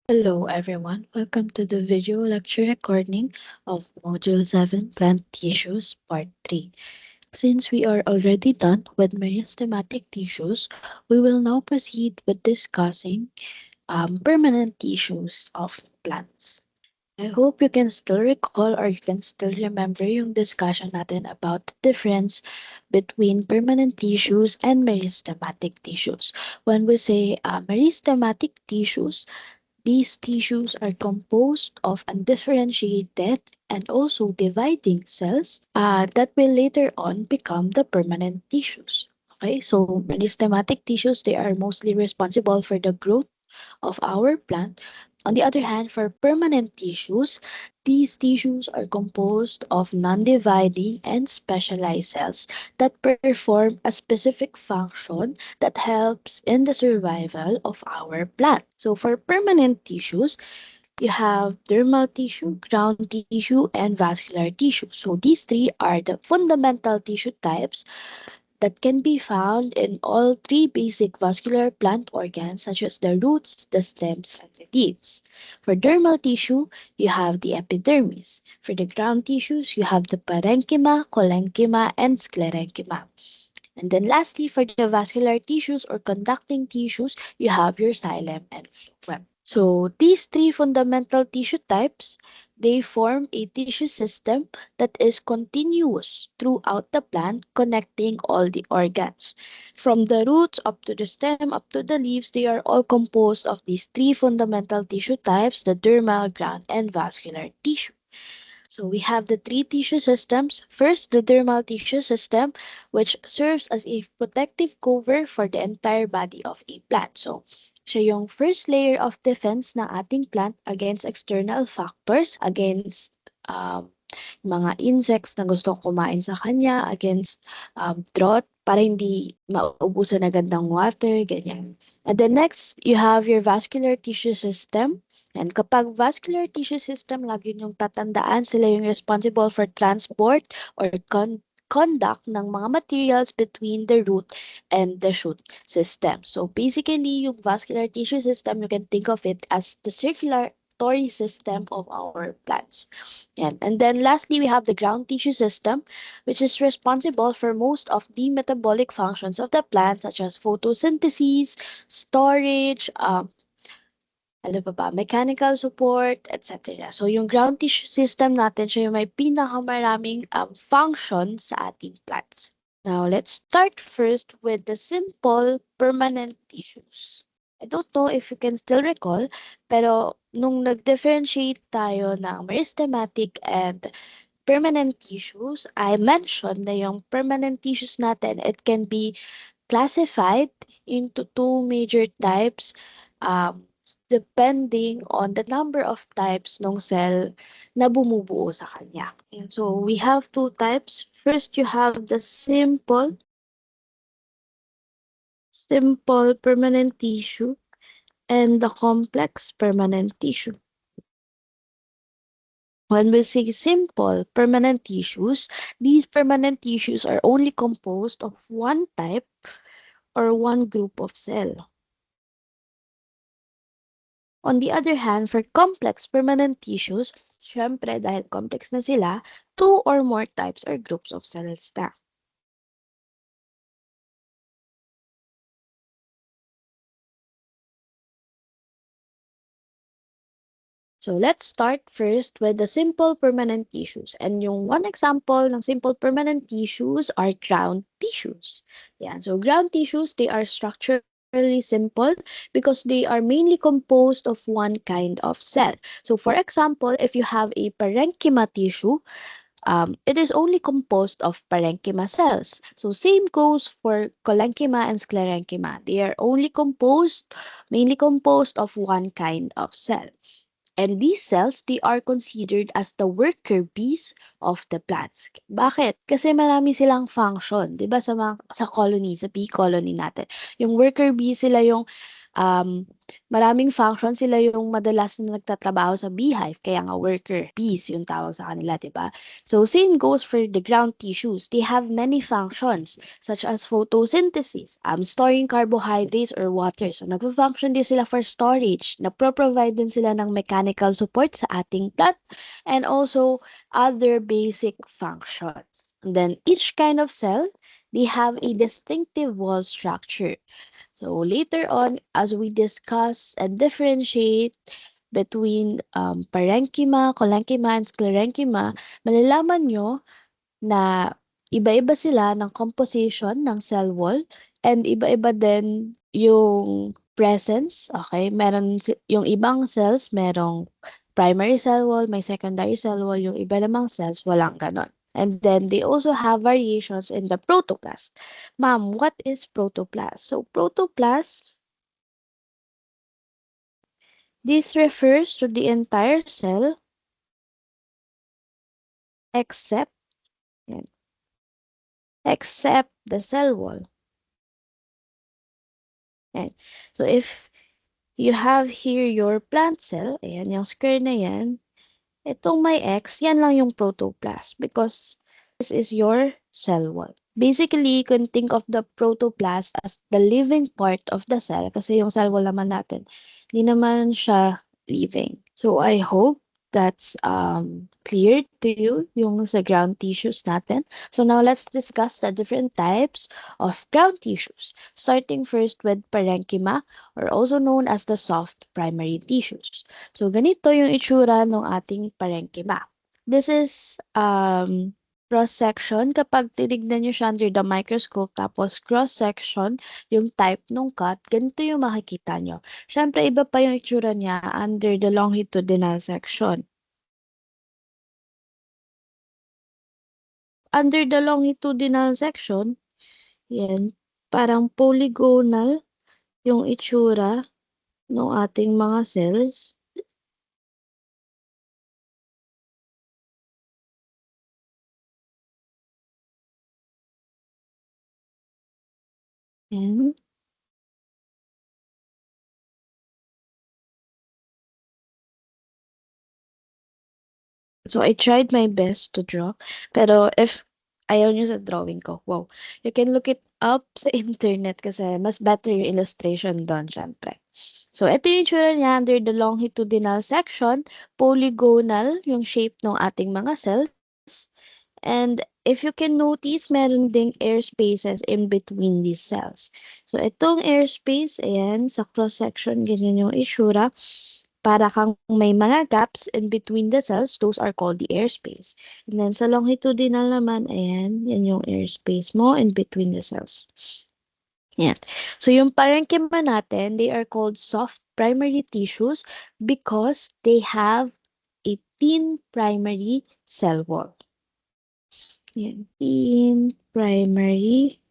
Hello everyone, welcome to the video lecture recording of Module 7 Plant Tissues Part 3. Since we are already done with meristematic tissues, we will now proceed with discussing permanent tissues of plants. I hope you can still recall or you can still remember yung discussion natin about the difference between permanent tissues and meristematic tissues. When we say meristematic tissues, these tissues are composed of undifferentiated and also dividing cells that will later on become the permanent tissues. Okay, so meristematic tissues, they are mostly responsible for the growth of our plant. On the other hand, for permanent tissues, these tissues are composed of non-dividing and specialized cells that perform a specific function that helps in the survival of our plant. So for permanent tissues, you have dermal tissue, ground tissue, and vascular tissue. So these three are the fundamental tissue types that can be found in all three basic vascular plant organs such as the roots, the stems, and the leaves. For dermal tissue, you have the epidermis. For the ground tissues, you have the parenchyma, collenchyma, and sclerenchyma. And then lastly, for the vascular tissues or conducting tissues, you have your xylem and phloem. So these three fundamental tissue types, they form a tissue system that is continuous throughout the plant, connecting all the organs. From the roots up to the stem, up to the leaves, they are all composed of these three fundamental tissue types, the dermal, ground, and vascular tissue. So we have the three tissue systems. First, the dermal tissue system, which serves as a protective cover for the entire body of a plant. So, siya yung first layer of defense ng ating plant against external factors, against mga insects na gustong kumain sa kanya, against drought, para hindi maubusan agad ng water, ganyan. And then next, you have your vascular tissue system. And kapag vascular tissue system, lagi niyong tatandaan, sila yung responsible for transport or conduct ng mga materials between the root and the shoot system. So basically, yung vascular tissue system, you can think of it as the circulatory system of our plants. And then lastly, we have the ground tissue system, which is responsible for most of the metabolic functions of the plant, such as photosynthesis, storage, ano pa ba, mechanical support, etc. So, yung ground tissue system natin, siya yung may pinakamaraming function sa ating plants. Now, let's start first with the simple permanent tissues. I don't know if you can still recall, pero nung nag-differentiate tayo ng meristematic and permanent tissues, I mentioned na yung permanent tissues natin, it can be classified into two major types um, depending on the number of types ng cell na bumubuo sa kanya. And so we have two types. First, you have the simple permanent tissue and the complex permanent tissue. When we say simple permanent tissues, these permanent tissues are only composed of one type or one group of cell. On the other hand, for complex permanent tissues, syempre dahil complex na sila, two or more types or groups of cells na. So let's start first with the simple permanent tissues. And yung one example ng simple permanent tissues are ground tissues. Yeah, so ground tissues, they are structurally simple because they are mainly composed of one kind of cell. So for example, if you have a parenchyma tissue, it is only composed of parenchyma cells. So same goes for collenchyma and sclerenchyma. They are mainly composed of one kind of cell. And these cells, they are considered as the worker bees of the plants. Bakit? Kasi marami silang function, 'di ba sa colony, sa bee colony natin. Yung worker bee sila yung maraming function sila yung madalas na nagtatrabaho sa beehive, kaya nga worker bees yung tawag sa kanila, di ba? So same goes for the ground tissues. They have many functions such as photosynthesis, storing carbohydrates or water. So nagfa-function din sila for storage. Nagpro-provide din sila ng mechanical support sa ating plant and also other basic functions. And then each kind of cell, they have a distinctive wall structure. So later on, as we discuss and differentiate between parenchyma, collenchyma, and sclerenchyma, malalaman nyo na iba-iba sila ng composition ng cell wall and iba-iba din yung presence. Okay? Yung ibang cells, merong primary cell wall, may secondary cell wall, yung iba namang cells, walang ganon. And then they also have variations in the protoplast. Ma'am, what is protoplast? So protoplast, this refers to the entire cell except yan, except the cell wall. Yan. So if you have here your plant cell, ayan yung square na yan, itong may X, yan lang yung protoplast because this is your cell wall. Basically, you can think of the protoplast as the living part of the cell kasi yung cell wall naman natin, hindi naman siya living. So I hope that's clear to you yung sa ground tissues natin. So now let's discuss the different types of ground tissues. Starting first with parenchyma or also known as the soft primary tissues. So ganito yung itsura ng ating parenchyma. This is cross-section. Kapag tinignan nyo siya under the microscope, tapos cross-section, yung type ng cut, ganito yung makikita nyo. Siyempre, iba pa yung itsura niya under the longitudinal section. Under the longitudinal section, yan, parang polygonal yung itsura ng ating mga cells. Yan. So, I tried my best to draw. Pero if ayaw nyo sa drawing ko, wow. You can look it up sa internet kasi mas better yung illustration doon, syempre. So, ito yung itsura niya under the longitudinal section. Polygonal yung shape ng ating mga cells. And if you can notice, meron ding air spaces in between these cells. So, itong airspace, ayan, sa cross-section, ganyan yung itsura. Para kang may mga gaps in between the cells, those are called the airspace. And then sa longitudinal naman, ayan, yan yung airspace mo in between the cells. Yan. So yung parenchyma natin, they are called soft primary tissues because they have a thin primary cell wall. Yan, thin primary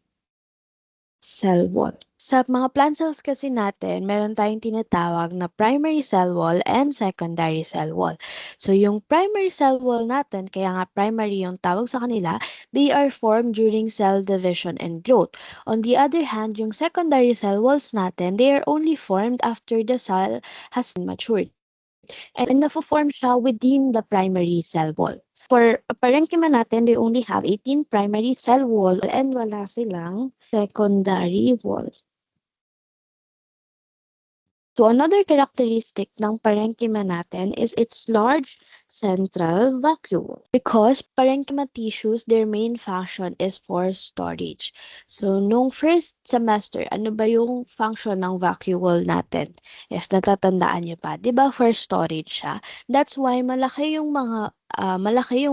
cell wall. Sa mga plant cells kasi natin, meron tayong tinatawag na primary cell wall and secondary cell wall. So yung primary cell wall natin, kaya nga primary yung tawag sa kanila, they are formed during cell division and growth. On the other hand, yung secondary cell walls natin, they are only formed after the cell has matured. And nafo-form siya within the primary cell wall. For parenchyma natin, they only have 18 primary cell wall and wala silang secondary wall. So another characteristic ng parenchyma natin is its large central vacuole. Because parenchyma tissues, their main function is for storage. So nung first semester, ano ba yung function ng vacuole natin? Yes, natatandaan nyo pa. 'Di ba for storage siya? That's why malaki yung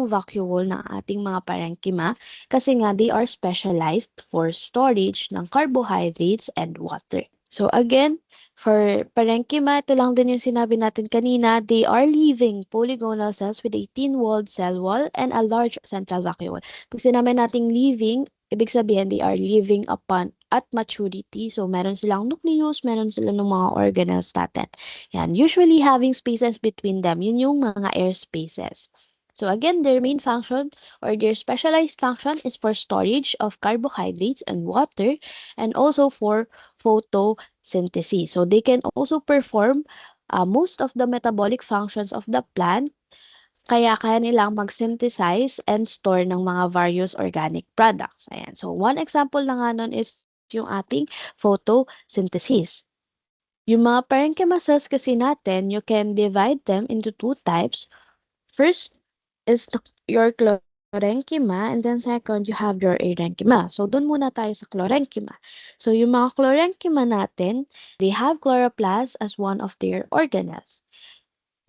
vacuole ng ating mga parenchyma kasi nga they are specialized for storage ng carbohydrates and water. So again, for parenchyma, ito lang din yung sinabi natin kanina, they are living polygonal cells with a thin-walled cell wall and a large central vacuole. Pag sinabi nating living, ibig sabihin they are living upon at maturity. So meron silang nucleus, meron silang ng mga organelles natin. Yan, usually having spaces between them, yun yung mga air spaces. So again, their main function or their specialized function is for storage of carbohydrates and water and also for photosynthesis. So they can also perform most of the metabolic functions of the plant, kaya kaya nilang mag-synthesize and store ng mga various organic products. Ayan. So one example na nga nun is yung ating photosynthesis. Yung mga parenchyma cells kasi natin, you can divide them into two types. First is your chlorenchyma, and then second, you have your arenchyma. So, dun muna tayo sa chlorenchyma. So, yung mga chlorenchyma natin, they have chloroplast as one of their organelles.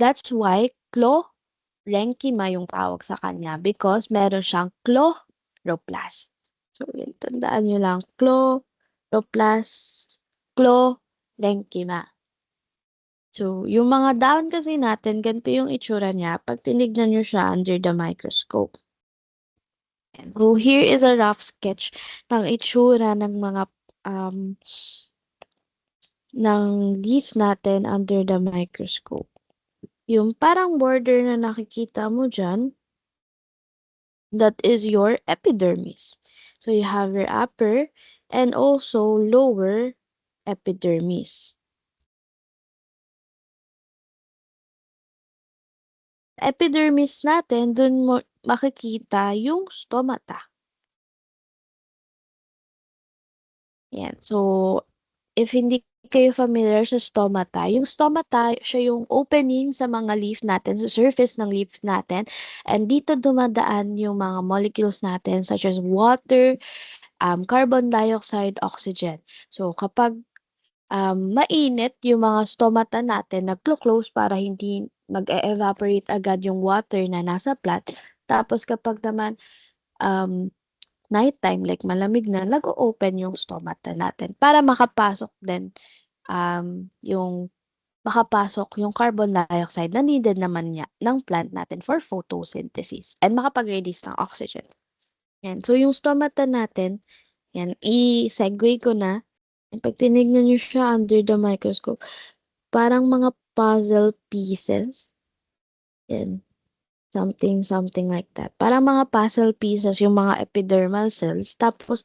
That's why chlorenchyma yung tawag sa kanya because meron siyang chloroplast. So, yun, tandaan nyo lang, chloroplast, chlorenchyma. So, yung mga dahon kasi natin, ganito yung itsura niya pag tinignan nyo siya under the microscope. So, here is a rough sketch ng itsura ng mga ng leaf natin under the microscope. Yung parang border na nakikita mo dyan, that is your epidermis. So, you have your upper and also lower epidermis. Epidermis natin, dun mo makikita yung stomata. Yan. So, if hindi kayo familiar sa stomata, yung stomata, siya yung opening sa mga leaf natin, sa surface ng leaf natin. And dito dumadaan yung mga molecules natin such as water, carbon dioxide, oxygen. So, kapag mainit yung mga stomata natin, naglo-close para hindi mag-evaporate agad yung water na nasa plant. Tapos kapag naman nighttime, like malamig na, nag-o-open yung stomata natin para makapasok din yung carbon dioxide na needed naman niya ng plant natin for photosynthesis and makapag-release ng oxygen. Yan. So, yung stomata natin, yan, i-segue ko na. Pag tinignan nyo siya under the microscope, parang mga puzzle pieces. Yan. Something like that. Parang mga puzzle pieces yung mga epidermal cells. Tapos,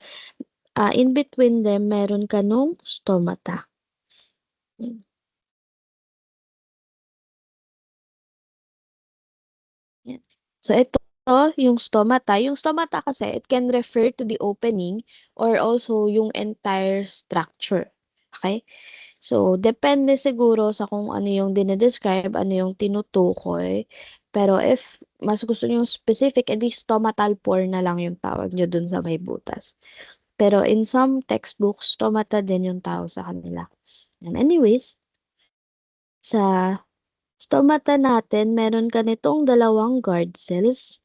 in between them, meron ka nung stomata. Yan. Yan. So, ito yung stomata. Yung stomata kasi, it can refer to the opening or also yung entire structure. Okay? So, depende siguro sa kung ano yung dinedescribe, ano yung tinutukoy. Pero if mas gusto niyo specific, edi stomatal pore na lang yung tawag nyo dun sa may butas. Pero in some textbooks, stomata din yung tawag sa kanila. And anyways, sa stomata natin, meron ka nitong dalawang guard cells.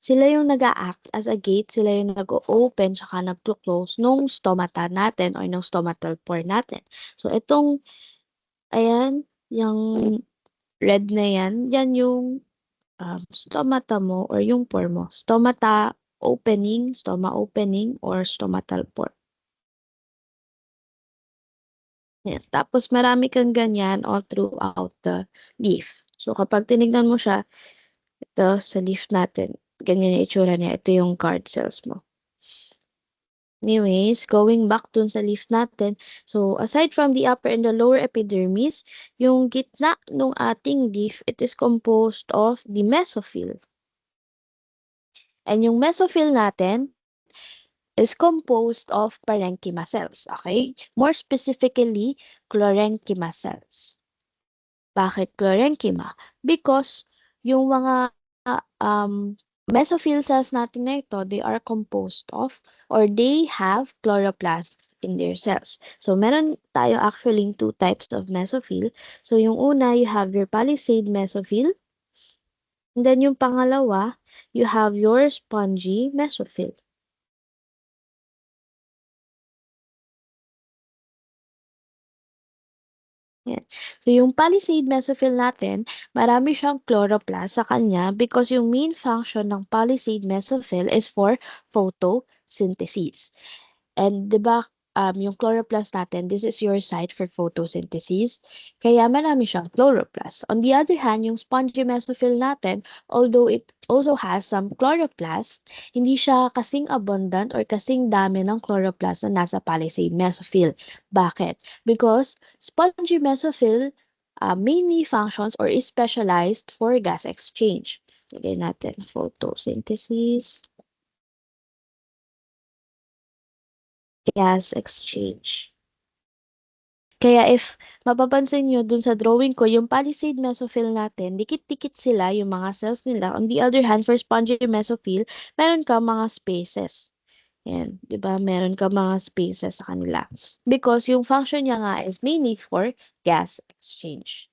Sila yung nag-a-act as a gate, sila yung nag-o-open tsaka nag-close nung stomata natin or nung stomatal pore natin. So, itong, ayan, yung red na yan yung stomata mo or yung pore mo. Stomata opening, stoma opening, or stomatal pore. Yan. Tapos marami kang ganyan all throughout the leaf. So kapag tinignan mo siya, ito sa leaf natin, ganyan yung itsura niya. Ito yung guard cells mo. Anyways, going back dun sa leaf natin, so aside from the upper and the lower epidermis, yung gitna ng ating leaf, it is composed of the mesophyll. And yung mesophyll natin is composed of parenchyma cells, okay? More specifically, chlorenchyma cells. Bakit chlorenchyma? Because yung mga mesophyll cells natin na ito, they are composed of or they have chloroplasts in their cells. So, meron tayo actually two types of mesophyll. So, yung una, you have your palisade mesophyll. And then yung pangalawa, you have your spongy mesophyll. Yan. So, yung palisade mesophyll natin, marami siyang chloroplast sa kanya because yung main function ng palisade mesophyll is for photosynthesis. And 'di ba yung chloroplast natin, this is your site for photosynthesis. Kaya marami siyang chloroplast. On the other hand, yung spongy mesophyll natin, although it also has some chloroplast, hindi siya kasing abundant or kasing dami ng chloroplast na nasa palisade mesophyll. Bakit? Because spongy mesophyll mainly functions or is specialized for gas exchange. Lagay natin photosynthesis, gas exchange. Kaya if mapapansin nyo dun sa drawing ko, yung palisade mesophyll natin, dikit-dikit sila yung mga cells nila. On the other hand, for spongy mesophyll, meron ka mga spaces. Yan, di ba? Meron ka mga spaces sa kanila. Because yung function niya nga is mainly for gas exchange.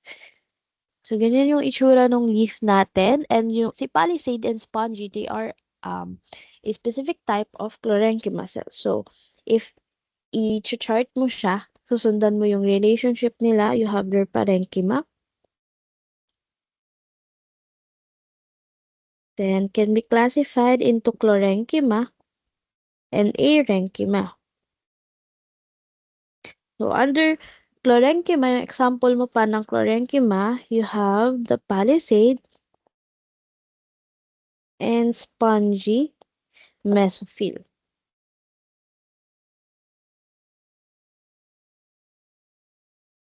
So, ganyan yung itsura ng leaf natin. And yung si palisade and spongy, they are a specific type of Chlorhynchema cells. So, if i-chart mo siya, susundan mo yung relationship nila, you have their parenchyma, then can be classified into Chlorhynchema and Aerenchyma. So, under Chlorhynchema, yung example mo pa ng Chlorhynchema, you have the palisade and spongy mesophyll.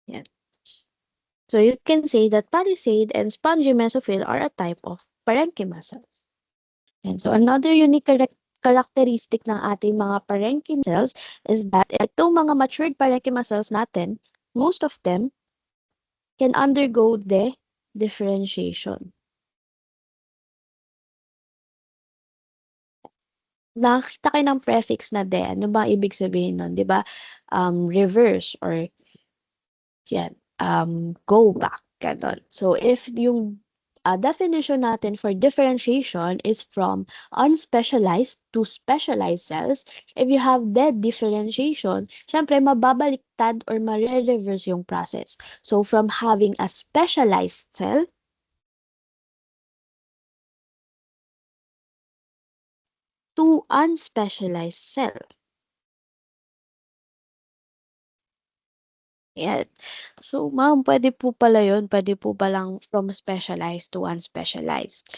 Yan. So, you can say that palisade and spongy mesophyll are a type of parenchyma cells. And so, another unique characteristic ng ating mga parenchyma cells is that itong mga matured parenchyma cells natin, most of them can undergo the differentiation. Nakakita kayo ng prefix na de. Ano ba ibig sabihin nun? Di ba? Reverse or yan, go back. Ganon. So, if yung definition natin for differentiation is from unspecialized to specialized cells, if you have dead differentiation, syempre mababaliktad or mare-reverse yung process. So, from having a specialized cell to unspecialized cell. Yan. So, ma'am, pwede po pala yun. Pwede po palang from specialized to unspecialized.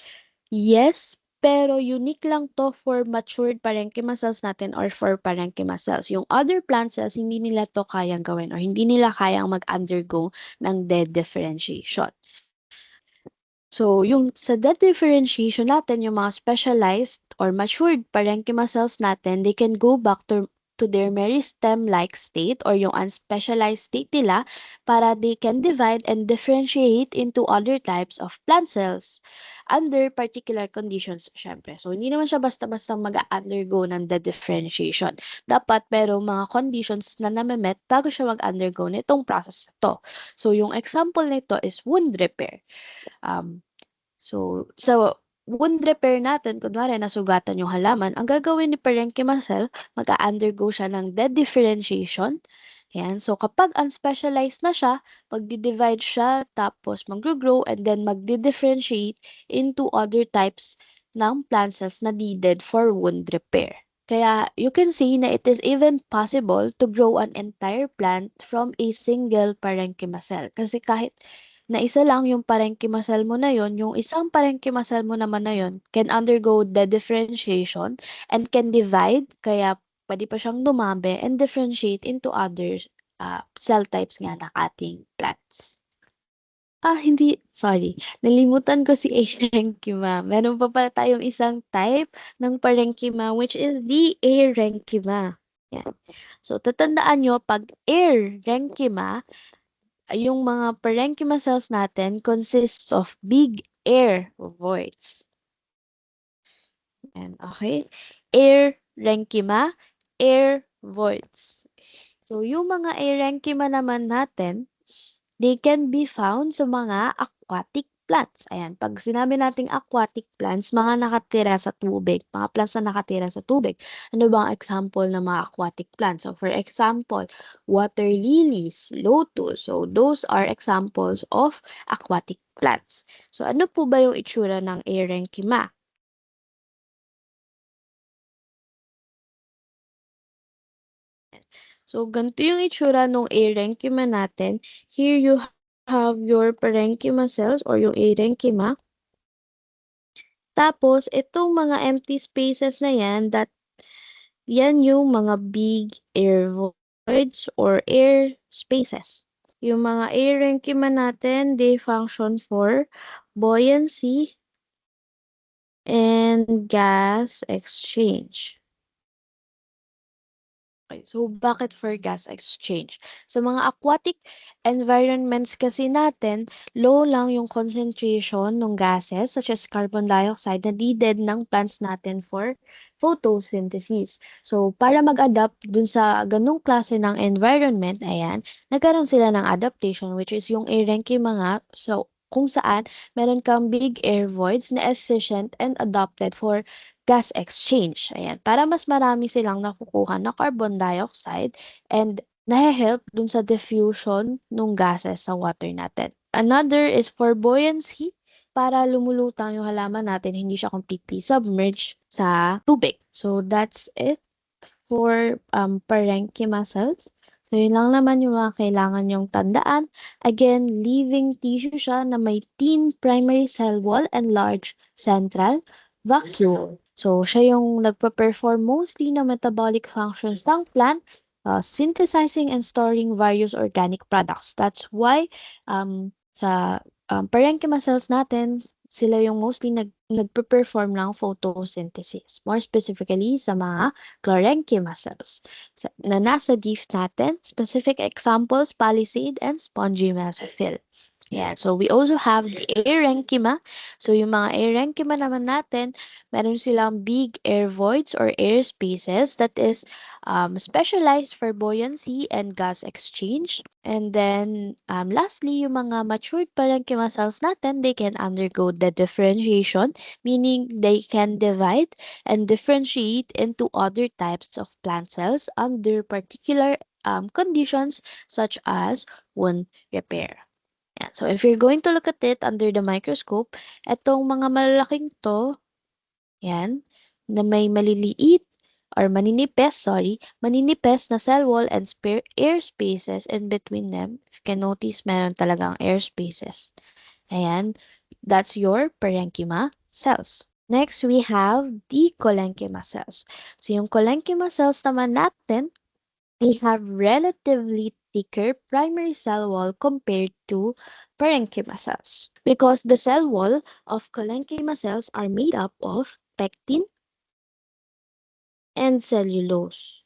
Yes, pero unique lang to for matured parenchyma cells natin or for parenchyma cells. Yung other plant cells, hindi nila to kayang gawin or hindi nila kayang mag-undergo ng dead differentiation. So, yung sa dead differentiation natin, yung mga specialized or matured parenchyma cells natin, they can go back to their meristem-like state or yung unspecialized state nila para they can divide and differentiate into other types of plant cells under particular conditions, syempre. So, hindi naman siya basta-basta mag-undergo ng dead differentiation. Dapat merong mga conditions na namamet bago siya mag-undergo nitong process na to. So, yung example nito is wound repair. So, wound repair natin, kunwari nasugatan yung halaman, ang gagawin ni parenchyma cell, mag-undergo siya ng dead differentiation. Yan. So, kapag unspecialized na siya, magdi-divide siya, tapos mag-grow, and then magdi-differentiate into other types ng plant cells na needed for wound repair. Kaya, you can see na it is even possible to grow an entire plant from a single parenchyma cell. Kasi kahit na isa lang yung parenchyma cell mo na yon, yung isang parenchyma cell mo naman na yon can undergo the differentiation and can divide, kaya pwede pa siyang dumami and differentiate into other cell types nga ng ating plants. Hindi, sorry. Nalimutan ko si Aerenchyma. Meron pa pala tayong isang type ng parenchyma which is the Aerenchyma. Yan. So, tatandaan nyo, pag Aerenchyma, yung mga parenchyma cells natin consists of big air voids. And okay? Aerenchyma, air voids. So, yung mga Aerenchyma naman natin, they can be found sa mga aquatic plants. Ayan, pag sinabi nating aquatic plants, mga nakatira sa tubig, mga plants na nakatira sa tubig. Ano ba ang example ng mga aquatic plants? So, for example, water lilies, lotus. So, those are examples of aquatic plants. So, ano po ba yung itsura ng Aerenchyma? So, ganito yung itsura ng parenchyma natin. Here you have your parenchyma cells or yung parenchyma. Tapos, itong mga empty spaces na yan, yan yung mga big air voids or air spaces. Yung mga parenchyma natin, they function for buoyancy and gas exchange. Okay, so bakit for gas exchange? Sa mga aquatic environments kasi natin, low lang yung concentration ng gases such as carbon dioxide na needed ng plants natin for photosynthesis. So, para mag-adapt dun sa ganung klase ng environment, ayan, nagkaroon sila ng adaptation which is yung parenchyma nga. So, kung saan meron kang big air voids na efficient and adapted for gas exchange. Ayan, para mas marami silang nakukuha na carbon dioxide and nahe-help dun sa diffusion ng gases sa water natin. Another is for buoyancy, para lumulutang yung halaman natin, hindi siya completely submerged sa tubig. So, that's it for parenchyma cells. So, yun lang naman yung mga kailangan yung tandaan. Again, living tissue siya na may thin primary cell wall and large central vacuole. So, siya yung nagpa-perform mostly na metabolic functions ng plant, synthesizing and storing various organic products. That's why sa parenchyma cells natin, sila yung mostly nagpe-perform ng photosynthesis. More specifically, sa mga chlorenchyma cells na nasa leaf natin. Specific examples, palisade and spongy mesophyll. Yeah, so we also have the parenchyma. So yung mga parenchyma naman natin, meron silang big air voids or air spaces that is specialized for buoyancy and gas exchange. And then lastly, yung mga matured parenchyma cells natin, they can undergo the differentiation, meaning they can divide and differentiate into other types of plant cells under particular conditions such as wound repair. Yan. So, if you're going to look at it under the microscope, etong mga malalaking to, yan, na may maliliit or maninipes na cell wall and air spaces in between them. If you can notice, meron talagang air spaces. Ayan, that's your parenchyma cells. Next, we have the collenchyma cells. So, yung collenchyma cells naman natin, they have relatively thicker primary cell wall compared to parenchyma cells because the cell wall of collenchyma cells are made up of pectin and cellulose.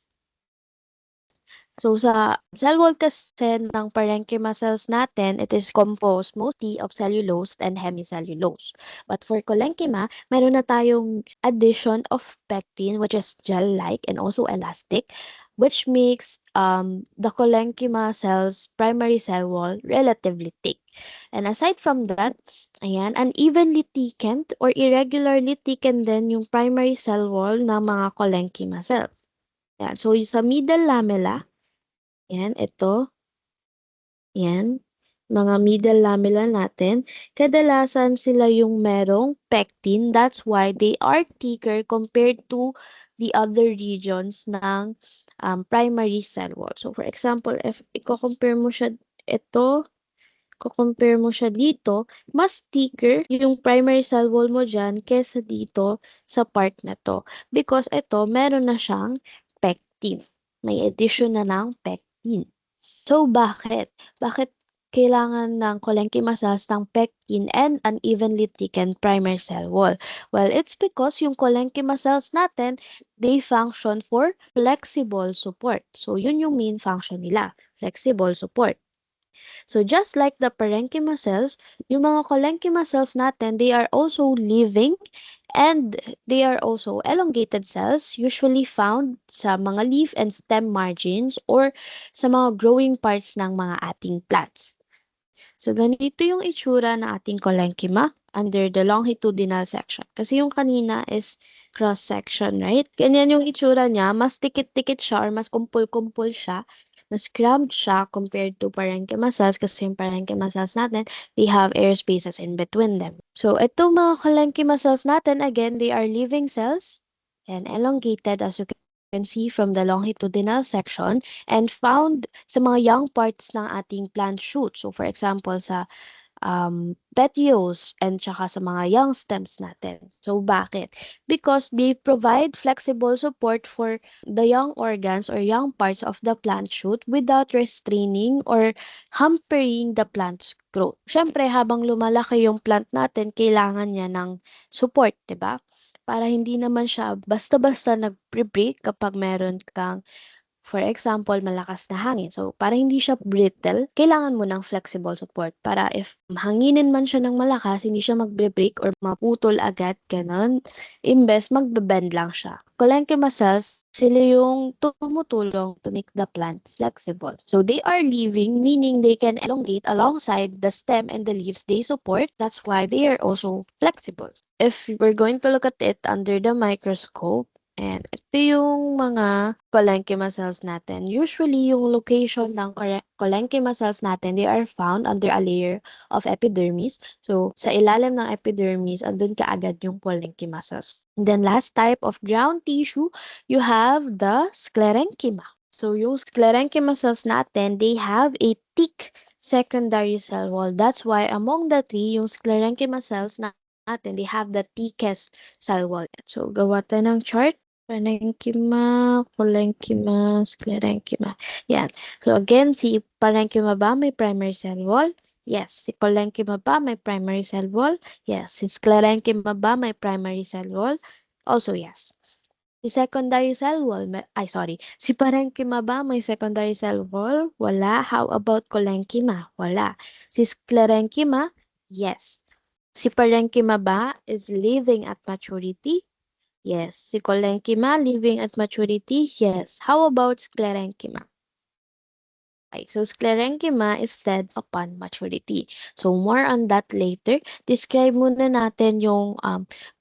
So, sa cell wall kasi ng parenchyma cells natin, it is composed mostly of cellulose and hemicellulose. But for collenchyma, meron na tayong addition of pectin, which is gel-like and also elastic, which makes the collenchyma cells primary cell wall relatively thick. And aside from that, ayan, unevenly thickened or irregularly thickened din yung primary cell wall ng mga collenchyma cells. Yan. So, sa middle lamella, yan, ito. Yan. Mga middle lamella natin. Kadalasan sila yung merong pectin. That's why they are thicker compared to the other regions ng primary cell wall. So, for example, if i-compare mo siya ito, compare mo siya dito, mas thicker yung primary cell wall mo dyan kesa dito sa part na to. Because ito, meron na siyang pectin. May addition na ng pectin. So, bakit? Bakit kailangan ng collenchyma cells ng pectin and unevenly thickened primary cell wall? Well, it's because yung collenchyma cells natin, they function for flexible support. So, yun yung main function nila, flexible support. So, just like the parenchyma cells, yung mga collenchyma cells natin, they are also living and they are also elongated cells usually found sa mga leaf and stem margins or sa mga growing parts ng mga ating plants. So, ganito yung itsura ng ating collenchyma under the longitudinal section. Kasi yung kanina is cross-section, right? Ganyan yung itsura niya. Mas tikit-tikit siya or mas kumpul-kumpul siya. Mas cramped siya compared to parenchyma cells kasi yung parenchyma cells natin, they have air spaces in between them. So, itong mga collenchyma cells natin, again, they are living cells and elongated as you can see from the longitudinal section and found sa mga young parts ng ating plant shoot. So for example, sa petioles and tsaka sa mga young stems natin. So bakit? Because they provide flexible support for the young organs or young parts of the plant shoot without restraining or hampering the plant's growth. Siyempre, habang lumalaki yung plant natin, kailangan niya ng support, 'di ba? Para hindi naman siya basta-basta nagbre-break kapag meron kang, for example, malakas na hangin. So, para hindi siya brittle, kailangan mo ng flexible support para if hanginin man siya ng malakas, hindi siya magbre-break or maputol agad, ganun. Imbes, magbe-bend lang siya. Parenchyma cells, sila yung tumutulong to make the plant flexible. So, they are living, meaning they can elongate alongside the stem and the leaves they support. That's why they are also flexible. If we're going to look at it under the microscope, and ito yung mga parenchyma cells natin. Usually, yung location ng parenchyma cells natin, they are found under a layer of epidermis. So, sa ilalim ng epidermis, andun kaagad yung parenchyma cells. And then, last type of ground tissue, you have the sclerenchyma. So, yung sclerenchyma cells natin, they have a thick secondary cell wall. That's why among the three, yung sclerenchyma cells natin, they have the thickest cell wall. So, gawa tayo ng chart. Parenchyma, collenchyma, sclerenchyma. Yan. So again, si parenchyma ba may primary cell wall? Yes. Si collenchyma ba may primary cell wall? Yes. Si sclerenchyma ba may primary cell wall? Also yes. Si secondary cell wall, si parenchyma ba may secondary cell wall? Wala. How about collenchyma? Wala. Si sclerenchyma? Yes. Si parenchyma ba is living at maturity? Yes. Si collenchyma living at maturity? Yes. How about sclerenchyma? Okay, so sclerenchyma is dead upon maturity. So more on that later. Describe muna natin yung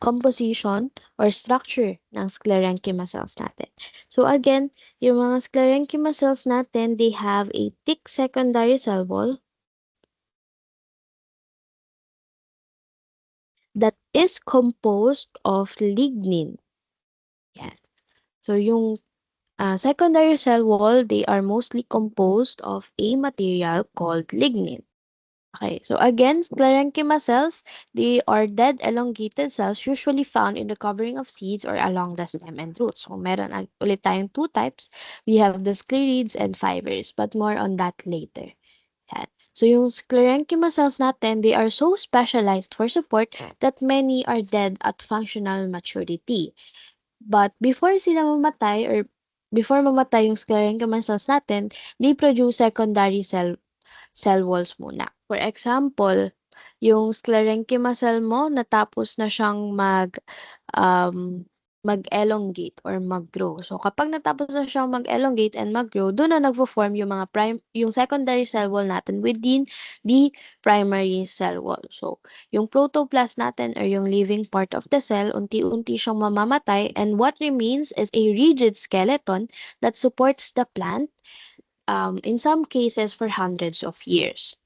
composition or structure ng sclerenchyma cells natin. So again, yung mga sclerenchyma cells natin, they have a thick secondary cell wall that is composed of lignin. Yes. So yung secondary cell wall, they are mostly composed of a material called lignin. Okay, so again, sclerenchyma cells, they are dead elongated cells usually found in the covering of seeds or along the stem and roots. So meron ulit tayong two types. We have the sclerids and fibers, but more on that later. Yan. So yung sclerenchyma cells natin, they are so specialized for support that many are dead at functional maturity. But before sila mamatay or before mamatay yung sclerenchyma cells natin, they produce secondary cell walls muna. For example, yung sclerenchyma cell mo natapos na siyang mag-elongate or mag-grow. So kapag natapos na siyang mag-elongate and mag-grow, doon na nagfo-form yung yung secondary cell wall natin within the primary cell wall. So yung protoplast natin or yung living part of the cell, unti-unti siyang mamamatay, and what remains is a rigid skeleton that supports the plant in some cases for hundreds of years.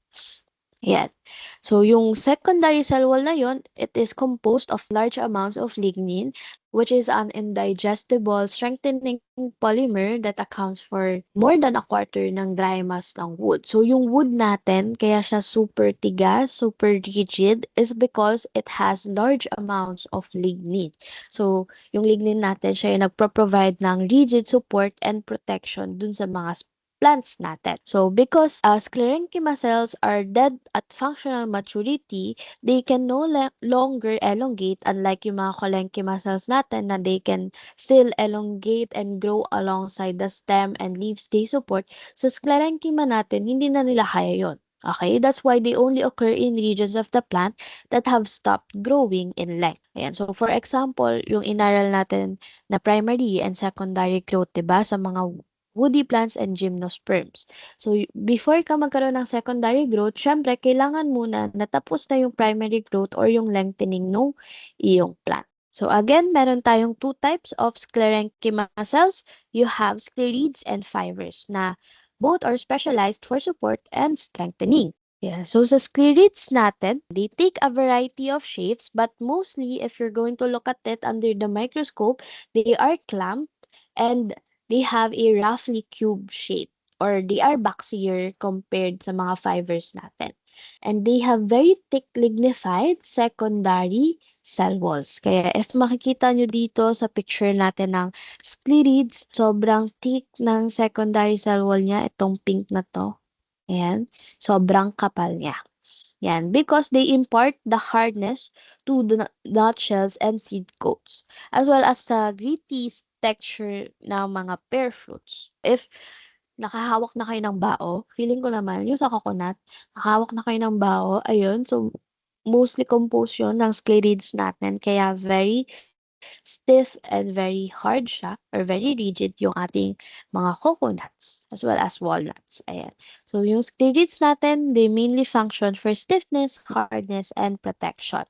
Yan. So, yung secondary cell wall na yon, it is composed of large amounts of lignin, which is an indigestible strengthening polymer that accounts for more than a quarter ng dry mass ng wood. So, yung wood natin, kaya siya super tigas, super rigid, is because it has large amounts of lignin. So, yung lignin natin, siya yung nagpro-provide ng rigid support and protection dun sa mga plants natin. So, because sclerenchyma cells are dead at functional maturity, they can no longer elongate, unlike yung mga collenchyma cells natin na they can still elongate and grow alongside the stem and leaves they support. Sa sclerenchyma natin, hindi na nila kaya yun. Okay, that's why they only occur in regions of the plant that have stopped growing in length. Ayan. So, for example, yung inaral natin na primary and secondary growth, diba, sa mga woody plants and gymnosperms. So, before ka magkaroon ng secondary growth, syempre, kailangan muna natapos na yung primary growth or yung lengthening ng iyong plant. So, again, meron tayong two types of sclerenchyma cells. You have sclerids and fibers na both are specialized for support and strengthening. Yeah, so sa sclerids natin, they take a variety of shapes, but mostly, if you're going to look at it under the microscope, they are clamped and they have a roughly cube shape or they are boxier compared sa mga fibers natin. And they have very thick lignified secondary cell walls. Kaya if makikita nyo dito sa picture natin ng sclerids, sobrang thick ng secondary cell wall niya, itong pink na to. Ayan, sobrang kapal niya. Yan, because they impart the hardness to the nutshells and seed coats, as well as the gritty texture ng mga pear fruits. If nakahawak na kayo ng bao, feeling ko naman, yung sa coconut, nakahawak na kayo ng bao, ayun, so mostly composed yun ng sclerids natin, kaya very stiff and very hard siya, or very rigid yung ating mga coconuts, as well as walnuts. Ayan. So, yung sclerids natin, they mainly function for stiffness, hardness, and protection.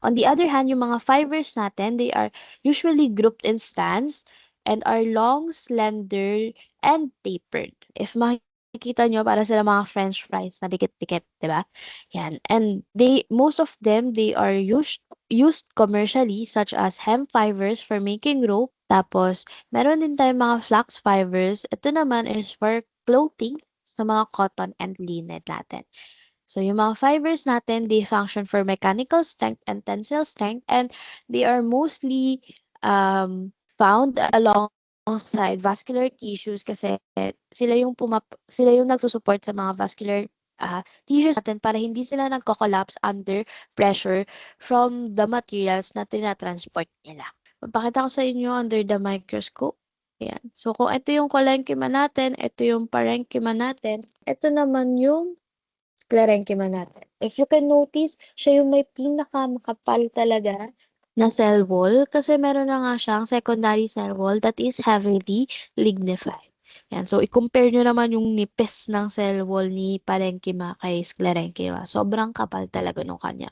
On the other hand, yung mga fibers natin, they are usually grouped in strands and are long, slender, and tapered. If makikita nyo, para sila mga french fries na dikit-dikit, di ba? Yan. And most of them, they are used commercially, such as hemp fibers for making rope. Tapos, meron din tayong mga flax fibers. Ito naman is for clothing sa mga cotton and linen natin. So, yung mga fibers natin, they function for mechanical strength and tensile strength, and they are mostly found alongside vascular tissues kasi sila yung nagsusupport sa mga vascular tissues natin para hindi sila nagko-collapse under pressure from the materials na tinatransport nila. Papakita ko sa inyo under the microscope. Ayan. So, kung ito yung parenchyma natin, ito yung parenchyma natin, ito naman yung sclerenchyma natin. If you can notice, siya yung may pinakamakapal talaga na cell wall kasi meron na nga siyang secondary cell wall that is heavily lignified. Yan. So, i-compare nyo naman yung nipis ng cell wall ni parenchyma kay sclerenchyma. Sobrang kapal talaga nung kanya.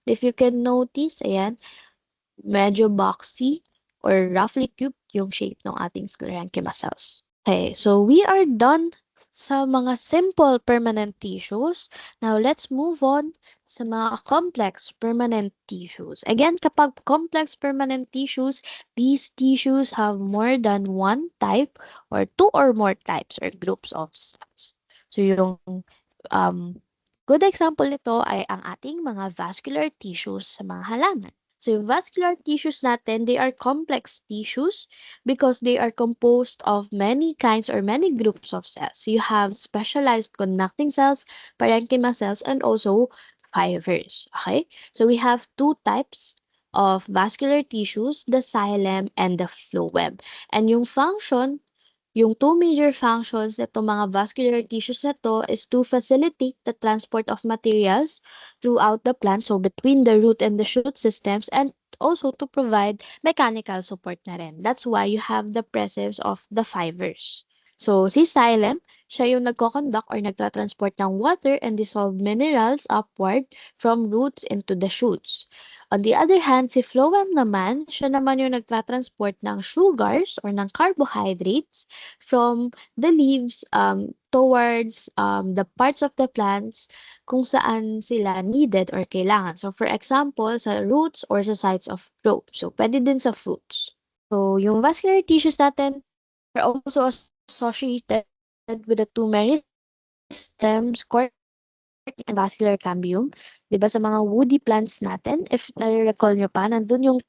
If you can notice, ayan, medyo boxy or roughly cubed yung shape ng ating sclerenchyma cells. Okay, so we are done sa mga simple permanent tissues. Now, let's move on sa mga complex permanent tissues. Again, kapag complex permanent tissues, these tissues have more than one type or two or more types or groups of cells. So, yung um, good example nito ay ang ating mga vascular tissues sa mga halaman. So, yung vascular tissues natin, they are complex tissues because they are composed of many kinds or many groups of cells. So, you have specialized conducting cells, parenchyma cells, and also fibers. Okay? So, we have two types of vascular tissues, the xylem and the phloem. And yung two major functions nitong mga vascular tissues na to is to facilitate the transport of materials throughout the plant, so between the root and the shoot systems, and also to provide mechanical support na rin. That's why you have the presence of the fibers. So, si xylem, siya yung nagko-conduct or nagtra-transport ng water and dissolved minerals upward from roots into the shoots. On the other hand, si phloem naman, siya naman yung nagtra-transport ng sugars or ng carbohydrates from the leaves towards the parts of the plants kung saan sila needed or kailangan. So, for example, sa roots or sa sites of growth. So, pwede din sa fruits. So, yung vascular tissues natin are also associated with the two meristems, cortex and vascular cambium. 'Di ba sa mga woody plants natin, if nare-recall nyo pa, nandun yung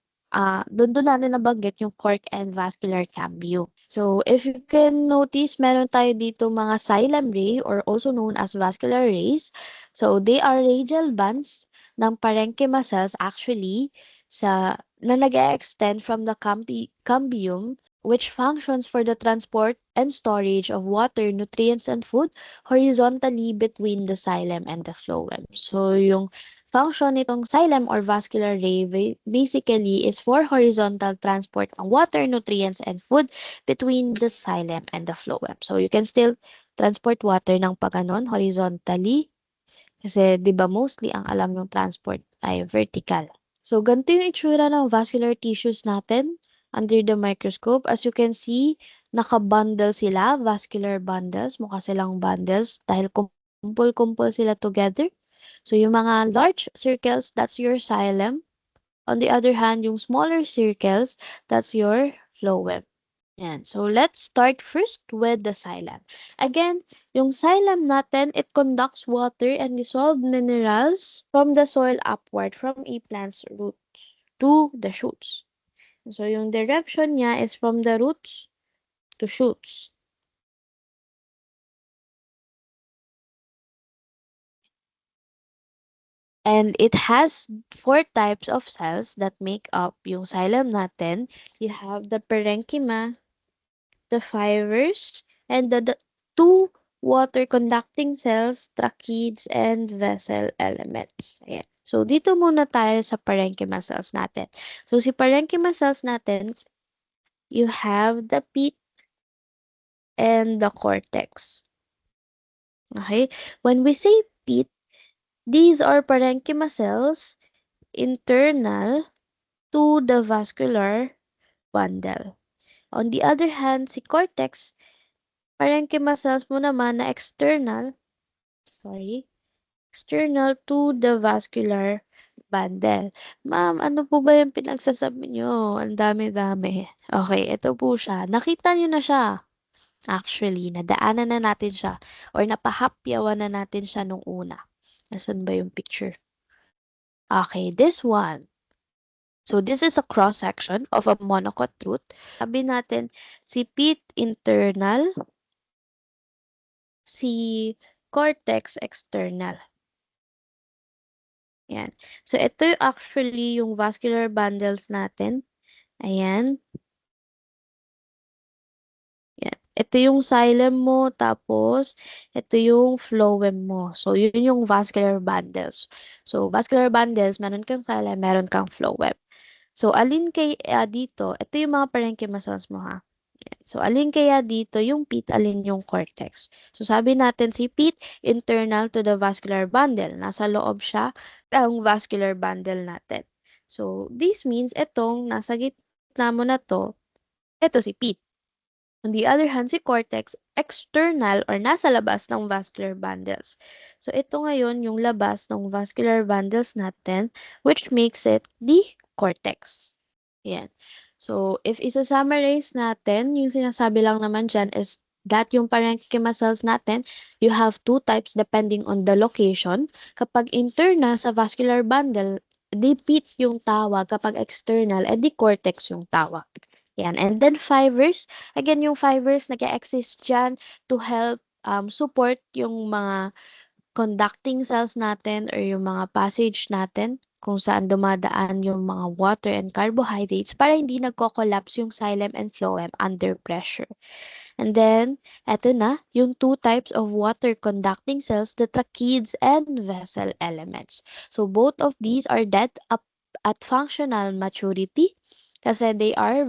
doon natin nabanggit yung cork and vascular cambium. So, if you can notice, meron tayo dito mga xylem ray or also known as vascular rays. So, they are radial bands ng parenchyma cells actually na nag-extend from the cambium which functions for the transport and storage of water, nutrients, and food horizontally between the xylem and the phloem. So, yung function nitong xylem or vascular ray basically is for horizontal transport ng water, nutrients, and food between the xylem and the phloem. So, you can still transport water ng paganon horizontally kasi 'di ba mostly ang alam yung transport ay vertical. So, ganito yung itsura ng vascular tissues natin under the microscope. As you can see, naka-bundle sila, vascular bundles, mukha silang bundles dahil kumpul-kumpul sila together. So, yung mga large circles, that's your xylem. On the other hand, yung smaller circles, that's your phloem. Yan. So, let's start first with the xylem. Again, yung xylem natin, it conducts water and dissolved minerals from the soil upward from a plant's root to the shoots. So, yung direction niya is from the roots to shoots. And it has four types of cells that make up yung xylem natin. You have the parenchyma, the fibers, and the two water-conducting cells, tracheids, and vessel elements. Ayan. So, dito muna tayo sa parenchyma cells natin. So, si parenchyma cells natin, you have the pit and the cortex. Okay? When we say pit, these are parenchyma cells internal to the vascular bundle. On the other hand, si cortex, parenchyma cells mo naman na external to the vascular bundle. Ma'am, ano po ba yung pinagsasabi nyo? Ang dami-dami. Okay, ito po siya. Nakita nyo na siya. Actually, nadaanan na natin siya or napahapyawan na natin siya nung una. Nasaan ba yung picture? Okay, this one. So, this is a cross-section of a monocot root. Sabi natin, si pit internal, si cortex external. Yan. So, ito yung actually yung vascular bundles natin. Ayan. Yan. Ito yung xylem mo, tapos ito yung phloem mo. So, yun yung vascular bundles. So, vascular bundles, meron kang xylem, meron kang phloem. So, alin kay dito, ito yung mga parenchyma cells mo ha. So, alin kaya dito yung pit, alin yung cortex. So, sabi natin si pit, internal to the vascular bundle. Nasa loob siya ang vascular bundle natin. So, this means itong nasa gitna mo na to, ito si pit. On the other hand, si cortex, external or nasa labas ng vascular bundles. So, ito ngayon yung labas ng vascular bundles natin, which makes it the cortex. Yan. So, if isa-summarize natin, yung sinasabi lang naman dyan is that yung parenchyma cells natin, you have two types depending on the location. Kapag internal sa vascular bundle, di pit yung tawag. Kapag external, di cortex yung tawag. Yan. And then fibers, again, yung fibers nag-exist dyan to help support yung mga conducting cells natin or yung mga passage natin kung saan dumadaan yung mga water and carbohydrates para hindi nagko-collapse yung xylem and phloem under pressure. And then, eto na, yung two types of water-conducting cells, the tracheids and vessel elements. So, both of these are dead up at functional maturity kasi they are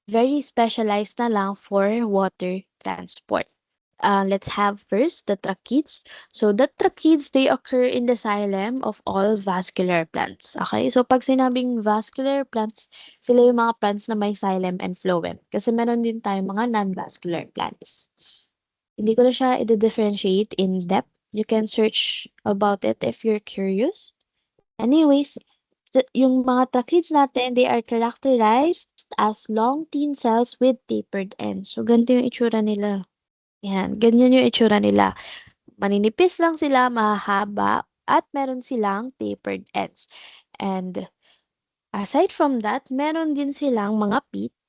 very specialized na lang for water transport. Let's have first the tracheids. So, the tracheids, they occur in the xylem of all vascular plants. Okay? So, pag sinabing vascular plants, sila yung mga plants na may xylem and phloem. Kasi meron din tayong mga non-vascular plants. Hindi ko na siya i-differentiate in depth. You can search about it if you're curious. Anyways, yung mga tracheids natin, they are characterized as long thin cells with tapered ends. So, ganito yung itsura nila. Yan, ganyan yung itsura nila. Maninipis lang sila, mahahaba, at meron silang tapered ends. And aside from that, meron din silang mga pits.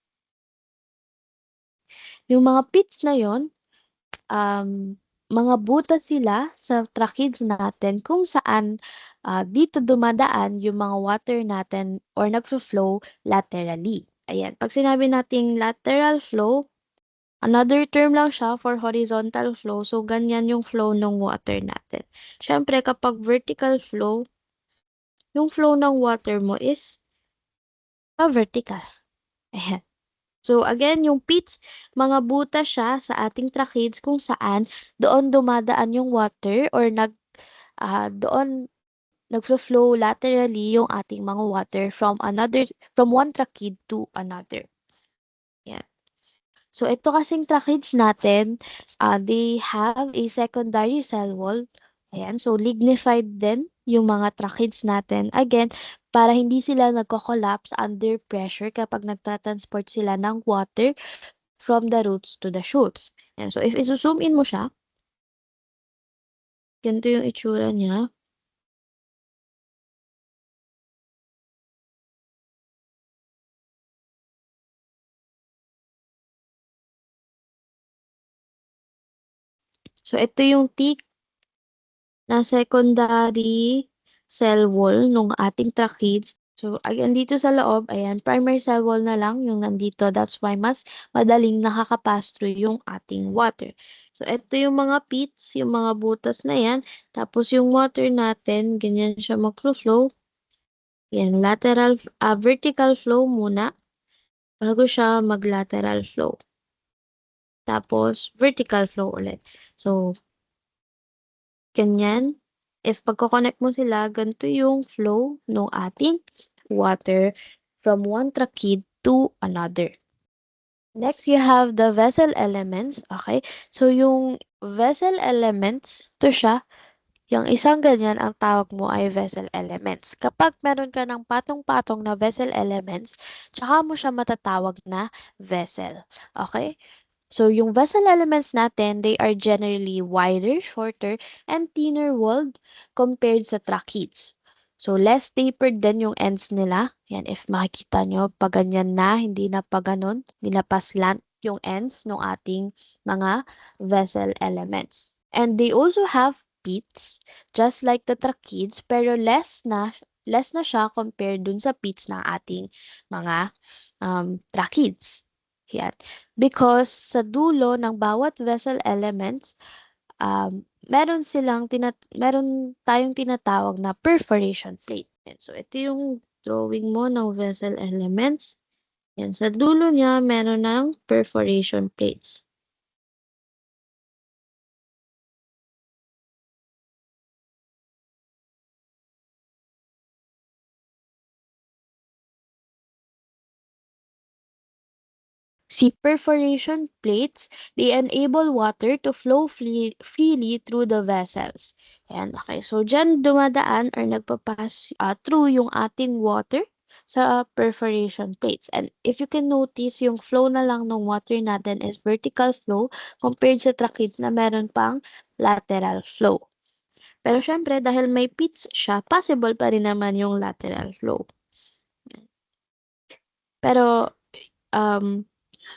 Yung mga pits na yon, mga butas sila sa tracheids natin kung saan dito dumadaan yung mga water natin or nagflo-flow laterally. Ayan, pag sinabi nating lateral flow, another term lang siya for horizontal flow. So, ganyan yung flow ng water natin. Siyempre, kapag vertical flow, yung flow ng water mo is vertical. Ayan. So, again, yung pits, mga butas siya sa ating tracheids kung saan doon dumadaan yung water or doon nagflo-flow laterally yung ating mga water from one trachea to another. Yan. So, ito kasing tracheids natin, they have a secondary cell wall. Ayan, so lignified din yung mga tracheids natin. Again, para hindi sila nagko-collapse under pressure kapag nagtatransport sila ng water from the roots to the shoots. Ayan, so if iso-zoom in mo siya, ganito yung itsura niya. So ito yung thick na secondary cell wall nung ating tracheids. So, again, dito sa loob, ayan, primary cell wall na lang yung nandito. That's why mas madaling nakakapass through yung ating water. So, ito yung mga pits, yung mga butas na yan. Tapos, yung water natin, ganyan siya mag-flow. Yan, vertical flow muna bago siya mag-lateral flow. Tapos, vertical flow ulit. So, ganyan. If pagko-connect mo sila, ganito yung flow ng ating water from one trachea to another. Next, you have the vessel elements. Okay? So, yung vessel elements, ito siya. Yung isang ganyan, ang tawag mo ay vessel elements. Kapag meron ka ng patong-patong na vessel elements, tsaka mo siya matatawag na vessel. Okay? So, yung vessel elements natin, they are generally wider, shorter, and thinner walled compared sa tracheids. So, less tapered din yung ends nila. Yan, if makikita nyo, pag ganyan na, hindi na pa ganun, hindi na pa slant yung ends ng ating mga vessel elements. And they also have pits, just like the tracheids, pero less na siya compared dun sa pits ng ating mga tracheids. Yan. Because sa dulo ng bawat vessel elements, meron tayong tinatawag na perforation plate. Yan. So, ito yung drawing mo ng vessel elements. Yan. Sa dulo niya, meron ng perforation plates. See, perforation plates, they enable water to flow freely through the vessels. Ayan, okay. So, dyan dumadaan or nagpapass through yung ating water sa perforation plates. And if you can notice, yung flow na lang ng water natin is vertical flow compared sa tracheids na meron pang lateral flow. Pero syempre, dahil may pits siya, possible pa rin naman yung lateral flow. Pero, um,